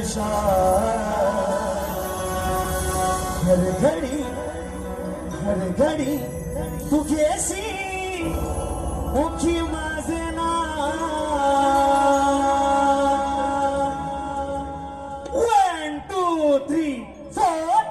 घनशा हर घडी तू घेसी मुखी माझे ना 1 2 3 4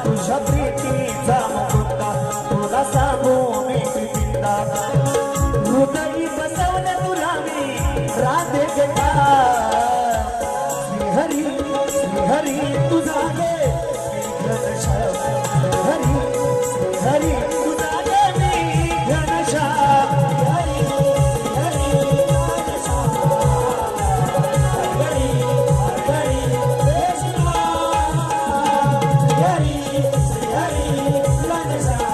तुझ्या प्रीतीचा मुकुंदा तुला सांगू मी पिंदा हृदयी बसवलं तुला मी राधे गटा श्रीहरी तुझा गे घनशा श्रीहरी तुझा गे मी घनशा Hare